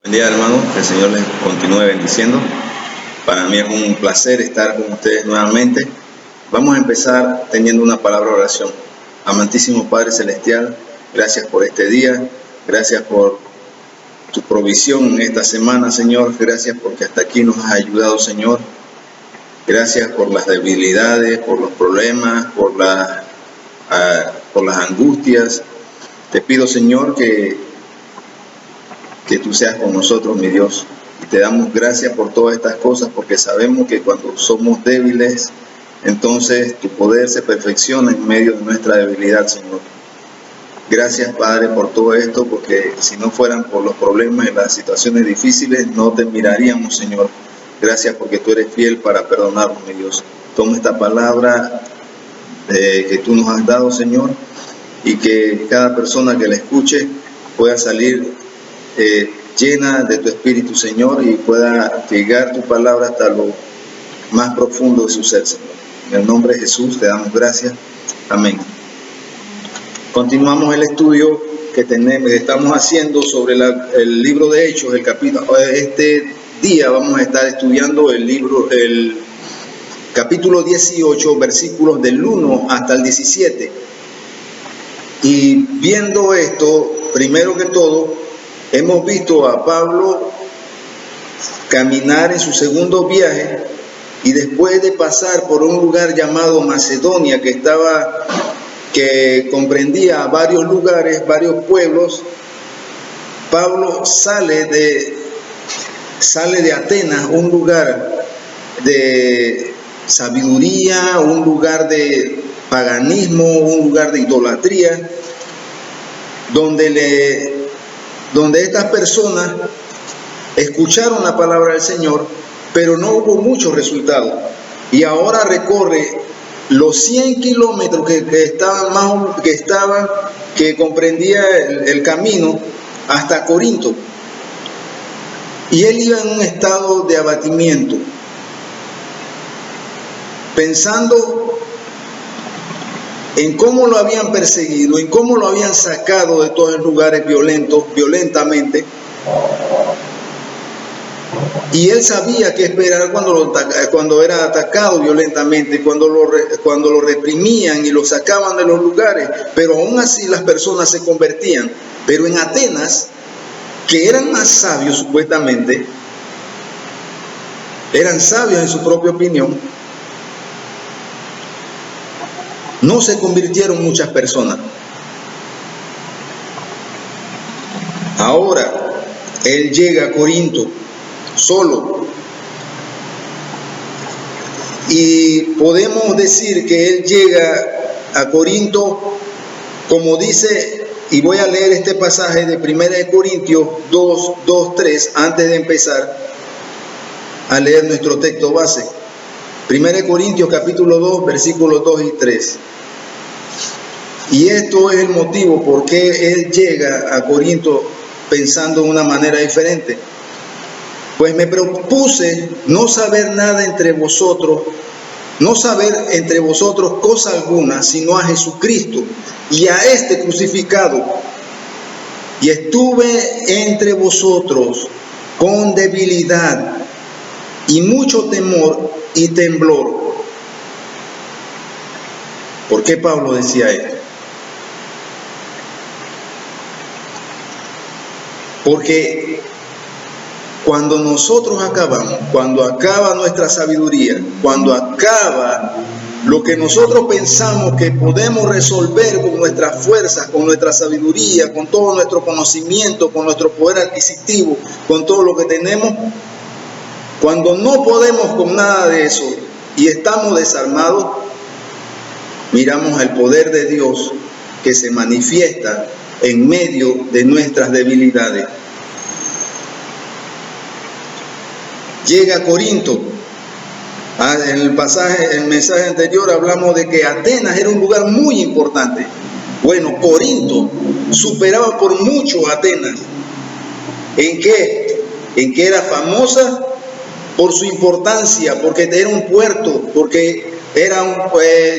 Buen día, hermanos, que el Señor les continúe bendiciendo. Para mí es un placer estar con ustedes nuevamente. Vamos a empezar teniendo una palabra de oración. Amantísimo Padre Celestial, gracias por este día, gracias por tu provisión en esta semana, Señor. Gracias porque hasta aquí nos has ayudado, Señor. Gracias por las debilidades, por los problemas, por las angustias. Te pido, Señor, que tú seas con nosotros, mi Dios. Y te damos gracias por todas estas cosas, porque sabemos que cuando somos débiles, entonces tu poder se perfecciona en medio de nuestra debilidad, Señor. Gracias, Padre, por todo esto, porque si no fueran por los problemas y las situaciones difíciles, no te miraríamos, Señor. Gracias porque tú eres fiel para perdonarnos, mi Dios. Toma esta palabra que tú nos has dado, Señor, y que cada persona que la escuche pueda salir llena de tu Espíritu, Señor, y pueda llegar tu palabra hasta lo más profundo de su ser, Señor. En el nombre de Jesús te damos gracias. Amén. Continuamos el estudio que estamos haciendo sobre el libro de Hechos, el capítulo. Este día vamos a estar estudiando el capítulo 18, versículos del 1 hasta el 17. Y viendo esto, primero que todo, hemos visto a Pablo caminar en su segundo viaje y después de pasar por un lugar llamado Macedonia que comprendía varios lugares, varios pueblos, Pablo sale de Atenas, un lugar de sabiduría, un lugar de paganismo, un lugar de idolatría, donde estas personas escucharon la palabra del Señor, pero no hubo muchos resultados. Y ahora recorre los 100 kilómetros que comprendía el camino hasta Corinto. Y él iba en un estado de abatimiento, pensando en cómo lo habían perseguido, en cómo lo habían sacado de todos los lugares violentamente. Y él sabía qué esperar cuando era atacado violentamente, cuando lo reprimían y lo sacaban de los lugares, pero aún así las personas se convertían. Pero en Atenas, que eran más sabios supuestamente, eran sabios en su propia opinión, no se convirtieron muchas personas. Ahora, él llega a Corinto solo. Y podemos decir que él llega a Corinto, como dice, y voy a leer este pasaje de 1 Corintios 2:3, antes de empezar a leer nuestro texto base. 1 Corintios capítulo 2, versículos 2 y 3. Y esto es el motivo por qué él llega a Corinto pensando de una manera diferente. Pues me propuse no saber entre vosotros cosa alguna, sino a Jesucristo y a este crucificado. Y estuve entre vosotros con debilidad y mucho temor y temblor. ¿Por qué Pablo decía esto? Porque cuando nosotros cuando acaba nuestra sabiduría, cuando acaba lo que nosotros pensamos que podemos resolver con nuestras fuerzas, con nuestra sabiduría, con todo nuestro conocimiento, con nuestro poder adquisitivo, con todo lo que tenemos, cuando no podemos con nada de eso y estamos desarmados, miramos el poder de Dios que se manifiesta en medio de nuestras debilidades. Llega a Corinto. En el mensaje anterior hablamos de que Atenas era un lugar muy importante. Bueno, Corinto superaba por mucho a Atenas. ¿En qué? En que era famosa por su importancia, porque era un puerto, porque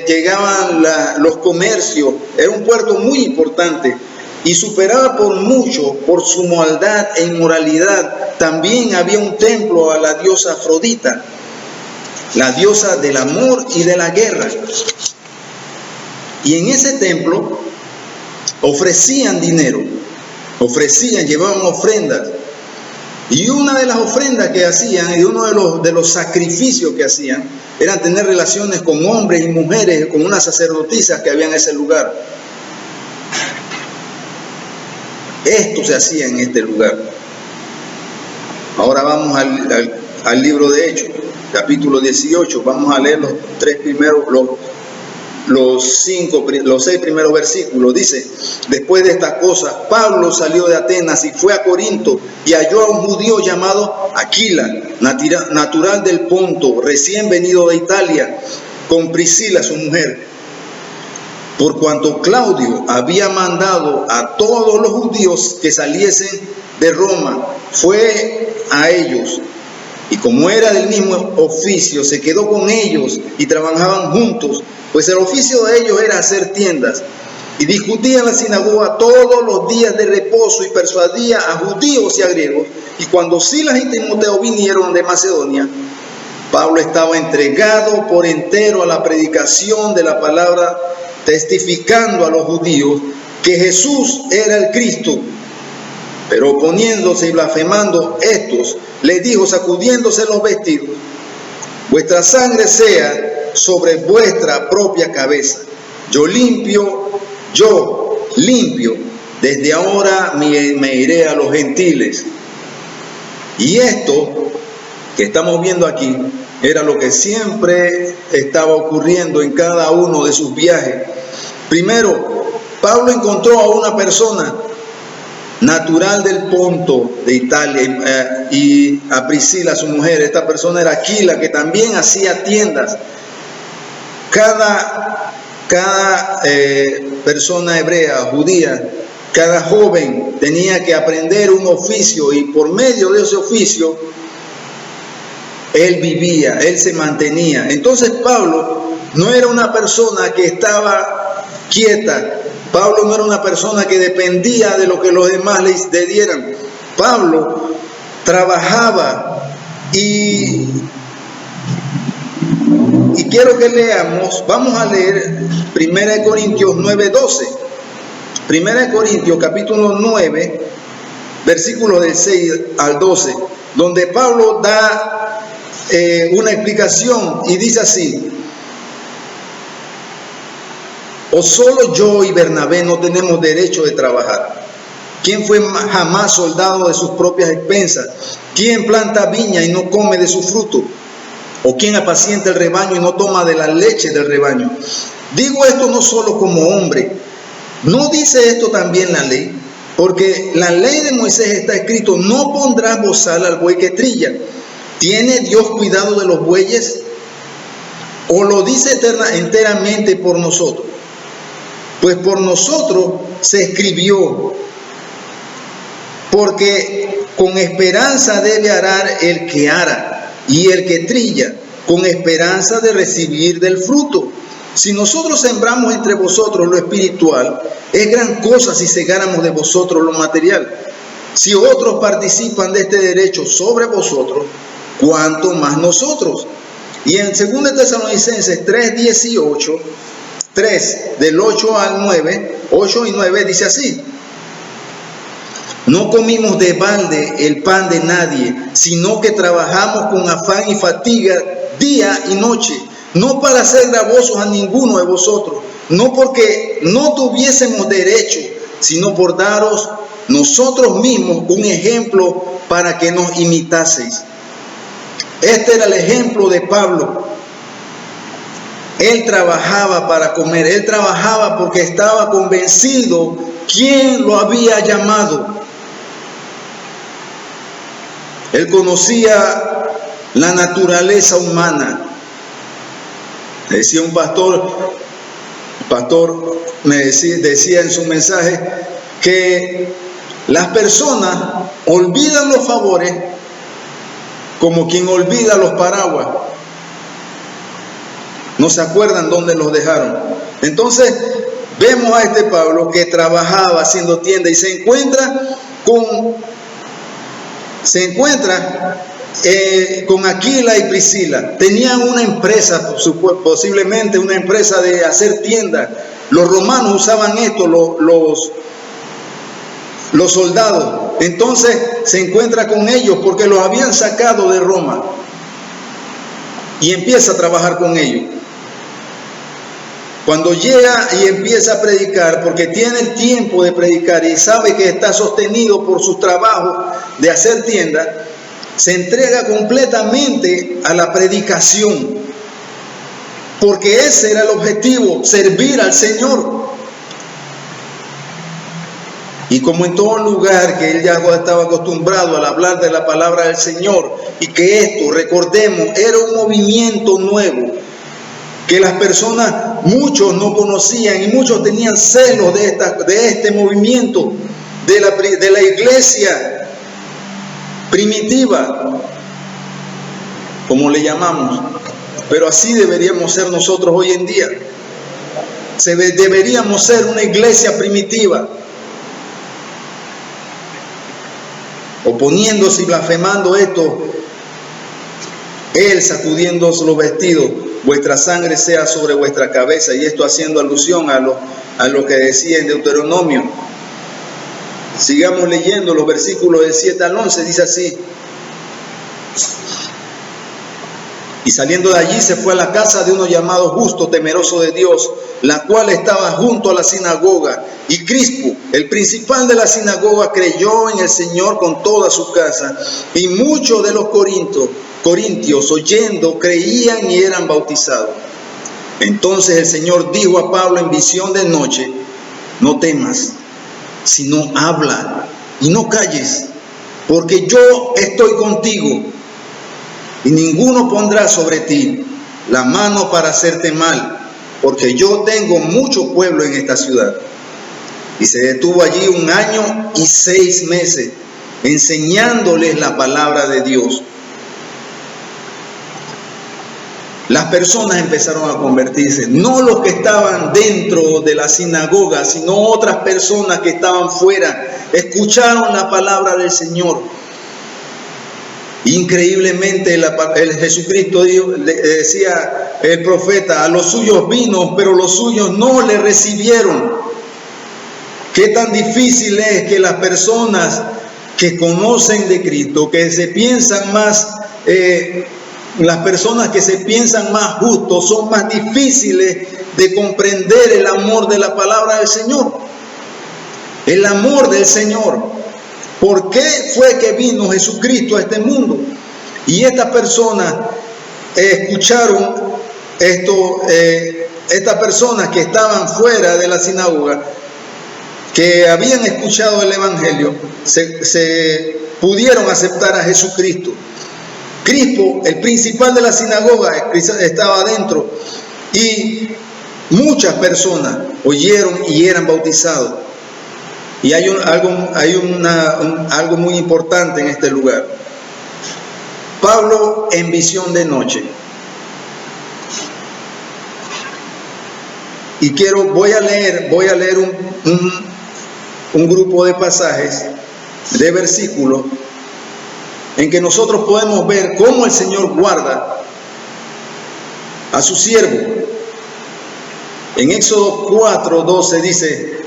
llegaban los comercios, era un puerto muy importante. Y superaba por mucho, por su maldad e inmoralidad, también había un templo a la diosa Afrodita, la diosa del amor y de la guerra. Y en ese templo ofrecían dinero, llevaban ofrendas. Y una de las ofrendas que hacían, y uno de los sacrificios que hacían, era tener relaciones con hombres y mujeres, con unas sacerdotisas que había en ese lugar. Esto se hacía en este lugar. Ahora vamos al libro de Hechos, capítulo 18. Vamos a leer los los 6 primeros versículos. Dice: después de estas cosas, Pablo salió de Atenas y fue a Corinto, y halló a un judío llamado Aquila, natural del Ponto, recién venido de Italia, con Priscila su mujer. Por cuanto Claudio había mandado a todos los judíos que saliesen de Roma, fue a ellos, y como era del mismo oficio, se quedó con ellos y trabajaban juntos, pues el oficio de ellos era hacer tiendas. Y discutía en la sinagoga todos los días de reposo y persuadía a judíos y a griegos. Y cuando Silas y Timoteo vinieron de Macedonia, Pablo estaba entregado por entero a la predicación de la palabra, testificando a los judíos que Jesús era el Cristo. Pero oponiéndose y blasfemando estos, les dijo, sacudiéndose los vestidos: vuestra sangre sea sobre vuestra propia cabeza. Yo limpio, desde ahora me iré a los gentiles. Y esto que estamos viendo aquí era lo que siempre estaba ocurriendo en cada uno de sus viajes. Primero, Pablo encontró a una persona natural del Ponto de Italia, y a Priscila su mujer. Esta persona era Aquila, que también hacía tiendas. Cada persona hebrea, judía, cada joven tenía que aprender un oficio, y por medio de ese oficio él vivía, él se mantenía. Entonces Pablo no era una persona que estaba quieta. Pablo no era una persona que dependía de lo que los demás le dieran. Pablo trabajaba, y quiero que leamos, vamos a leer 1 Corintios 9:12. 1 Corintios capítulo 9, versículos del 6 al 12, donde Pablo da una explicación y dice así: ¿o solo yo y Bernabé no tenemos derecho de trabajar? ¿Quién fue jamás soldado de sus propias expensas? ¿Quién planta viña y no come de su fruto? ¿O quién apacienta el rebaño y no toma de la leche del rebaño? Digo esto no solo como hombre. ¿No dice esto también la ley? Porque la ley de Moisés está escrito: no pondrás bozal al buey que trilla. ¿Tiene Dios cuidado de los bueyes? ¿O lo dice enteramente por nosotros? Pues por nosotros se escribió, porque con esperanza debe arar el que ara, y el que trilla, con esperanza de recibir del fruto. Si nosotros sembramos entre vosotros lo espiritual, es gran cosa si segáramos de vosotros lo material. Si otros participan de este derecho sobre vosotros, ¿cuánto más nosotros? Y en 2 Tesalonicenses 3:18, 3 del 8 al 9, 8 y 9 dice así: no comimos de balde el pan de nadie, sino que trabajamos con afán y fatiga día y noche, no para hacer gravosos a ninguno de vosotros, no porque no tuviésemos derecho, sino por daros nosotros mismos un ejemplo para que nos imitaseis. Este era el ejemplo de Pablo. Él trabajaba para comer, él trabajaba porque estaba convencido quién lo había llamado. Él conocía la naturaleza humana. Decía un pastor me decía en su mensaje que las personas olvidan los favores como quien olvida los paraguas. No se acuerdan dónde los dejaron. Entonces vemos a este Pablo que trabajaba haciendo tienda y se encuentra con se encuentra con Aquila y Priscila. Tenían una empresa, posiblemente una empresa de hacer tiendas. Los romanos usaban esto, los soldados. Entonces se encuentra con ellos porque los habían sacado de Roma y empieza a trabajar con ellos. Cuando llega y empieza a predicar, porque tiene el tiempo de predicar y sabe que está sostenido por sus trabajos de hacer tiendas, se entrega completamente a la predicación, porque ese era el objetivo, servir al Señor. Y como en todo lugar que él ya estaba acostumbrado al hablar de la palabra del Señor, y que esto, recordemos, era un movimiento nuevo, que las personas, muchos no conocían y muchos tenían celos de este movimiento, de la iglesia primitiva, como le llamamos. Pero así deberíamos ser nosotros hoy en día. Deberíamos ser una iglesia primitiva, oponiéndose y blasfemando esto, él sacudiéndose los vestidos, vuestra sangre sea sobre vuestra cabeza, y esto haciendo alusión a lo que decía en Deuteronomio. Sigamos leyendo los versículos del 7 al 11, dice así: y saliendo de allí se fue a la casa de uno llamado Justo, temeroso de Dios, la cual estaba junto a la sinagoga. Y Crispo, el principal de la sinagoga, creyó en el Señor con toda su casa. Y muchos de los corintios, oyendo, creían y eran bautizados. Entonces el Señor dijo a Pablo en visión de noche: no temas, sino habla y no calles, porque yo estoy contigo, y ninguno pondrá sobre ti la mano para hacerte mal, porque yo tengo mucho pueblo en esta ciudad. Y se detuvo allí 1 año y 6 meses, enseñándoles la palabra de Dios. Las personas empezaron a convertirse, no los que estaban dentro de la sinagoga, sino otras personas que estaban fuera, escucharon la palabra del Señor. Increíblemente el Jesucristo decía el profeta: a los suyos vino, pero los suyos no le recibieron. Qué tan difícil es que las personas que conocen de Cristo, que se piensan más, las personas que se piensan más justos, son más difíciles de comprender el amor de la palabra del Señor. El amor del Señor. ¿Por qué fue que vino Jesucristo a este mundo? Y estas personas escucharon esto, estas personas que estaban fuera de la sinagoga, que habían escuchado el Evangelio, se pudieron aceptar a Jesucristo. Crispo, el principal de la sinagoga, estaba adentro, y muchas personas oyeron y eran bautizados. Y hay algo muy importante en este lugar. Pablo en visión de noche. Y voy a leer un grupo de pasajes, de versículos, en que nosotros podemos ver cómo el Señor guarda a su siervo. En Éxodo 4:12 dice: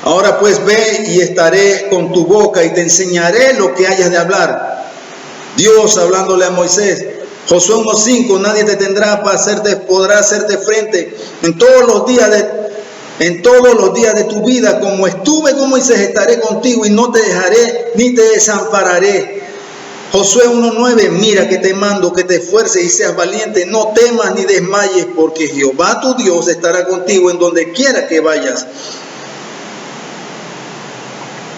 ahora pues ve y estaré con tu boca y te enseñaré lo que hayas de hablar. Dios hablándole a Moisés. Josué 1:5: nadie te podrá hacerte frente en todos los días de tu vida. Como estuve con Moisés, estaré contigo y no te dejaré ni te desampararé. Josué 1:9: mira que te mando que te esfuerces y seas valiente, no temas ni desmayes, porque Jehová tu Dios estará contigo en donde quiera que vayas.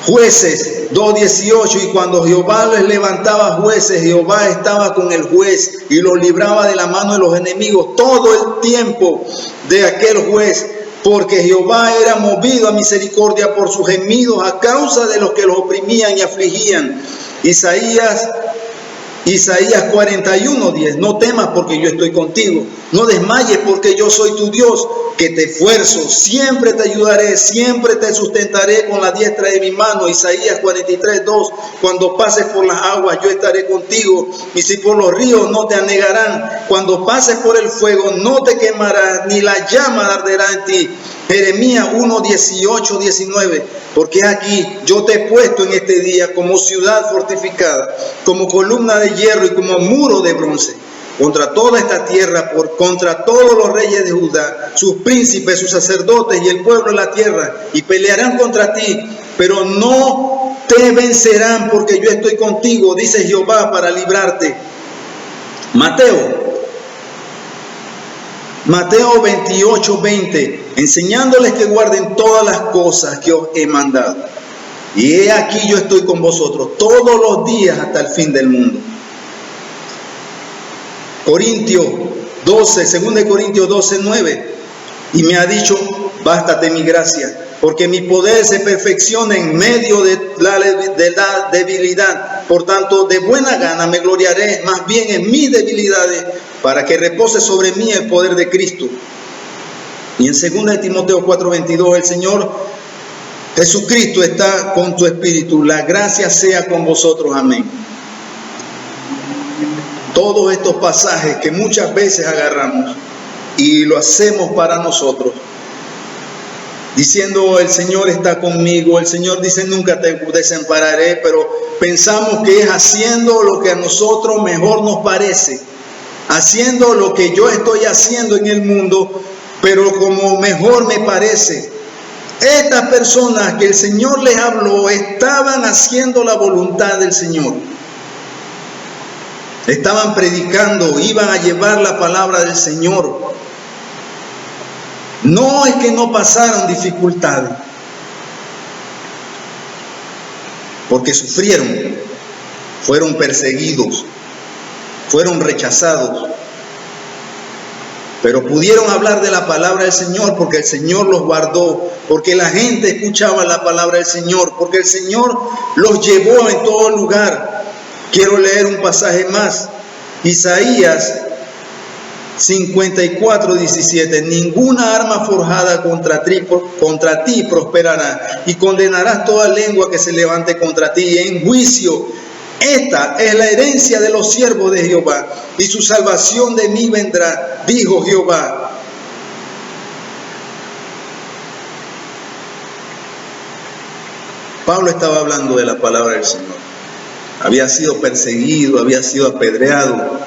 Jueces 2:18: y cuando Jehová les levantaba jueces, Jehová estaba con el juez y los libraba de la mano de los enemigos todo el tiempo de aquel juez, porque Jehová era movido a misericordia por sus gemidos a causa de los que los oprimían y afligían. Isaías Isaías 41:10, no temas porque yo estoy contigo, no desmayes porque yo soy tu Dios, que te esfuerzo, siempre te ayudaré, siempre te sustentaré con la diestra de mi mano. Isaías 43:2, cuando pases por las aguas yo estaré contigo, y si por los ríos no te anegarán, cuando pases por el fuego no te quemarás, ni la llama arderá en ti. Jeremías 1:18-19, porque aquí yo te he puesto en este día como ciudad fortificada, como columna de hierro y como muro de bronce, contra toda esta tierra, contra todos los reyes de Judá, sus príncipes, sus sacerdotes y el pueblo de la tierra, y pelearán contra ti, pero no te vencerán, porque yo estoy contigo, dice Jehová, para librarte. Mateo 28:20, enseñándoles que guarden todas las cosas que os he mandado. Y he aquí yo estoy con vosotros todos los días hasta el fin del mundo. Corintios 12, 2 Corintios 12:9, y me ha dicho, bástate mi gracia, porque mi poder se perfecciona en medio de la debilidad. Por tanto, de buena gana me gloriaré más bien en mis debilidades, para que repose sobre mí el poder de Cristo. Y en 2 Timoteo 4:22, el Señor Jesucristo está con tu espíritu, la gracia sea con vosotros, amén. Todos estos pasajes que muchas veces agarramos y lo hacemos para nosotros, diciendo el Señor está conmigo, el Señor dice nunca te desampararé, pero pensamos que es haciendo lo que a nosotros mejor nos parece, haciendo lo que yo estoy haciendo en el mundo, pero como mejor me parece. Estas personas que el Señor les habló estaban haciendo la voluntad del Señor. Estaban predicando, iban a llevar la palabra del Señor. No es que no pasaron dificultades, porque sufrieron, fueron perseguidos, fueron rechazados, pero pudieron hablar de la palabra del Señor porque el Señor los guardó, porque la gente escuchaba la palabra del Señor, porque el Señor los llevó en todo lugar. Quiero leer un pasaje más, Isaías 54:17, ninguna arma forjada contra ti prosperará, y condenarás toda lengua que se levante contra ti en juicio. Esta es la herencia de los siervos de Jehová, y su salvación de mí vendrá, dijo Jehová. Pablo estaba hablando de la palabra del Señor. Había sido perseguido, había sido apedreado,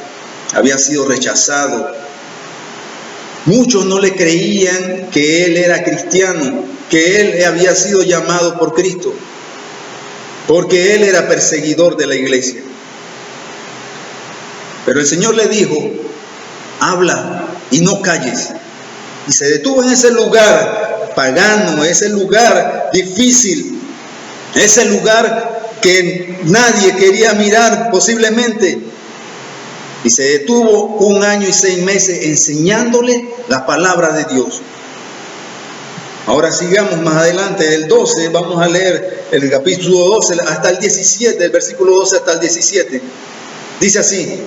había sido rechazado. Muchos no le creían que él era cristiano, que él había sido llamado por Cristo, porque él era perseguidor de la iglesia. Pero el Señor le dijo, habla y no calles. Y se detuvo en ese lugar pagano, ese lugar difícil, ese lugar que nadie quería mirar posiblemente. Y se detuvo 1 año y 6 meses enseñándole la palabra de Dios. Ahora sigamos más adelante, del 12, vamos a leer el capítulo 12 hasta el 17, el versículo 12 hasta el 17. Dice así,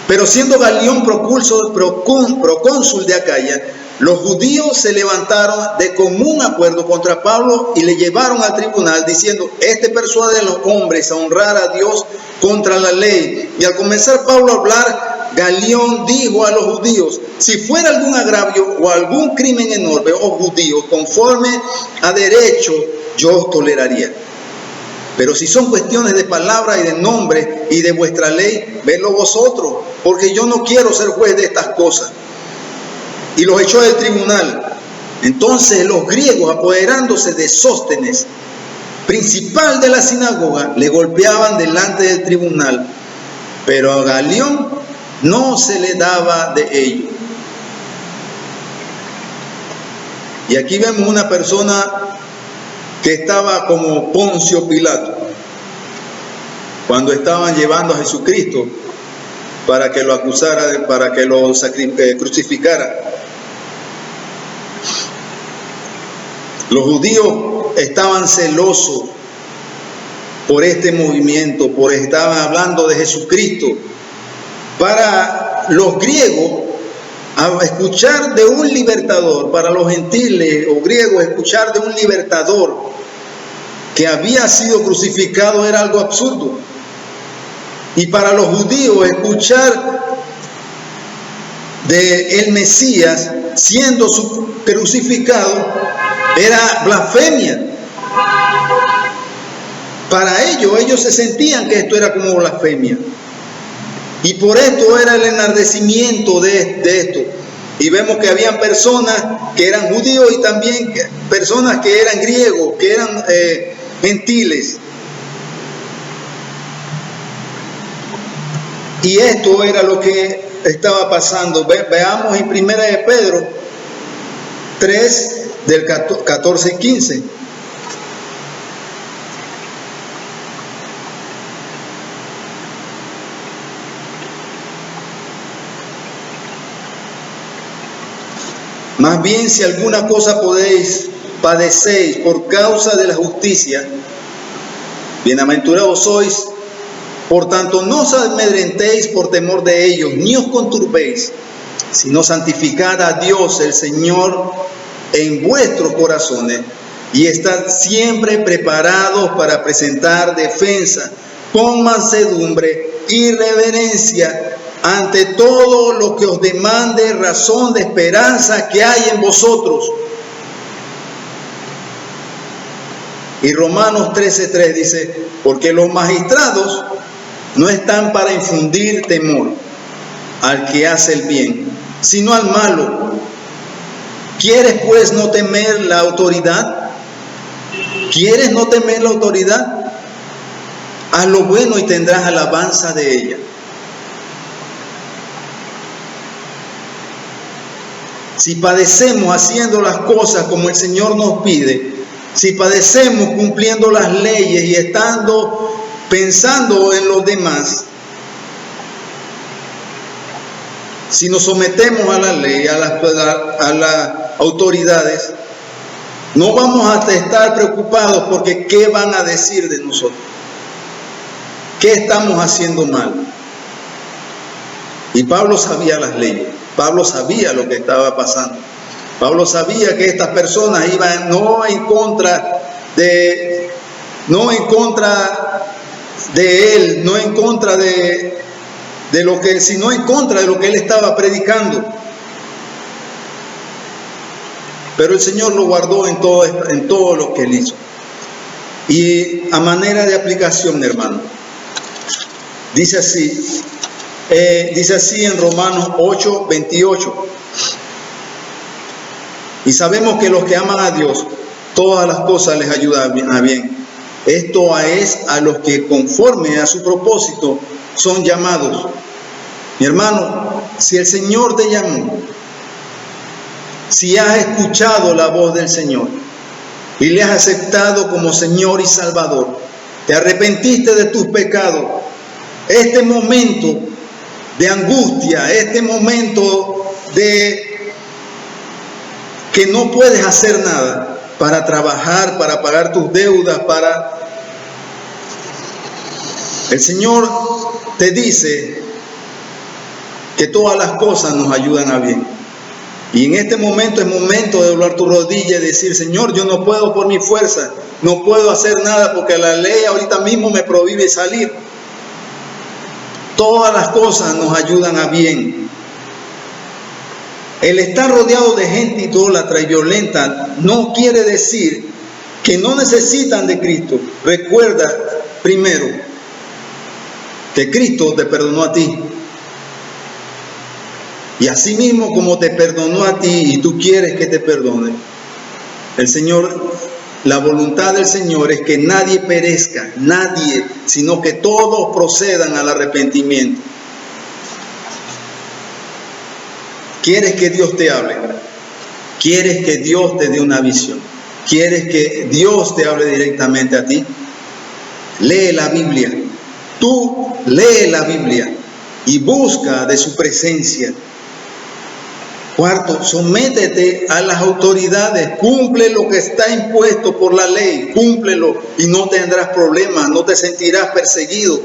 pero siendo Galión procónsul de Acaya, los judíos se levantaron de común acuerdo contra Pablo y le llevaron al tribunal diciendo, este persuade a los hombres a honrar a Dios contra la ley. Y al comenzar Pablo a hablar, Galión dijo a los judíos, si fuera algún agravio o algún crimen enorme, oh judíos, conforme a derecho, yo os toleraría. Pero si son cuestiones de palabra y de nombre y de vuestra ley, vedlo vosotros, porque yo no quiero ser juez de estas cosas. Y los echó del tribunal. Entonces los griegos, apoderándose de Sóstenes, principal de la sinagoga, le golpeaban delante del tribunal, pero a Galión no se le daba de ello. Y aquí vemos una persona que estaba como Poncio Pilato cuando estaban llevando a Jesucristo para que lo acusara, para que lo crucificara. Los judíos estaban celosos por este movimiento, estaban hablando de Jesucristo. Para los griegos, a escuchar de un libertador, para los gentiles o griegos, escuchar de un libertador que había sido crucificado era algo absurdo. Y para los judíos, escuchar de el Mesías siendo crucificado era blasfemia. Para ellos se sentían que esto era como blasfemia. Y por esto era el enardecimiento de esto. Y vemos que habían personas que eran judíos y también personas que eran griegos, que eran gentiles. Y esto era lo que estaba pasando. Veamos en 1 de Pedro 3, del 14 y 15. Más bien, si alguna cosa padecéis por causa de la justicia, bienaventurados sois. Por tanto, no os amedrentéis por temor de ellos, ni os conturbéis, sino santificad a Dios el Señor en vuestros corazones, y estad siempre preparados para presentar defensa con mansedumbre y reverencia ante todo lo que os demande razón de esperanza que hay en vosotros. Y Romanos 13:3 dice, porque los magistrados no están para infundir temor al que hace el bien, sino al malo. ¿Quieres pues no temer la autoridad? ¿Quieres no temer la autoridad? Haz lo bueno y tendrás alabanza de ella. Si padecemos haciendo las cosas como el Señor nos pide, si padecemos cumpliendo las leyes y pensando en los demás, si nos sometemos a la ley, a las autoridades, no vamos a estar preocupados porque ¿qué van a decir de nosotros? ¿Qué estamos haciendo mal? Y Pablo sabía las leyes. Pablo sabía lo que estaba pasando. Pablo sabía que estas personas iban no en contra de él, no en contra de lo que, sino en contra de lo que él estaba predicando. Pero el Señor lo guardó en todo lo que él hizo. Y a manera de aplicación, hermano, dice así en Romanos 8:28. Y sabemos que los que aman a Dios, todas las cosas les ayudan a bien. Esto es a los que conforme a su propósito son llamados. Mi hermano, si el Señor te llamó, si has escuchado la voz del Señor y le has aceptado como Señor y Salvador, te arrepentiste de tus pecados, este momento de angustia, este momento de que no puedes hacer nada para trabajar, para pagar tus deudas, el Señor te dice que todas las cosas nos ayudan a bien. Y en este momento es momento de doblar tu rodilla y decir, Señor, yo no puedo por mi fuerza, no puedo hacer nada porque la ley ahorita mismo me prohíbe salir. Todas las cosas nos ayudan a bien. El estar rodeado de gente idólatra y violenta no quiere decir que no necesitan de Cristo. Recuerda primero que Cristo te perdonó a ti. Y así mismo como te perdonó a ti y tú quieres que te perdone, el Señor, la voluntad del Señor es que nadie perezca, nadie, sino que todos procedan al arrepentimiento. ¿Quieres que Dios te hable? ¿Quieres que Dios te dé una visión? ¿Quieres que Dios te hable directamente a ti? Lee la Biblia. Tú lee la Biblia y busca de su presencia. Cuarto, sométete a las autoridades, cumple lo que está impuesto por la ley, cúmplelo y no tendrás problemas, no te sentirás perseguido.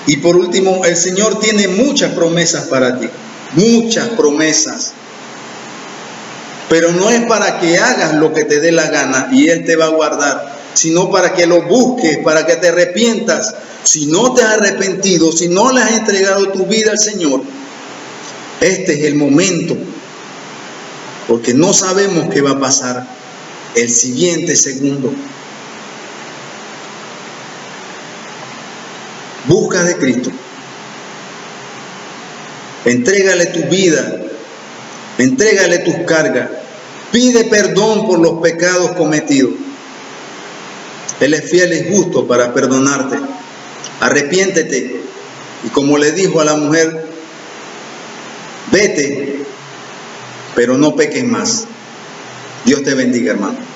Y por último, el Señor tiene muchas promesas para ti, muchas promesas. Pero no es para que hagas lo que te dé la gana y Él te va a guardar, sino para que lo busques, para que te arrepientas. Si no te has arrepentido, si no le has entregado tu vida al Señor, este es el momento, porque no sabemos qué va a pasar el siguiente segundo. Busca de Cristo. Entrégale tu vida, entrégale tus cargas, pide perdón por los pecados cometidos. Él es fiel y justo para perdonarte. Arrepiéntete y como le dijo a la mujer, vete, pero no peques más. Dios te bendiga, hermano.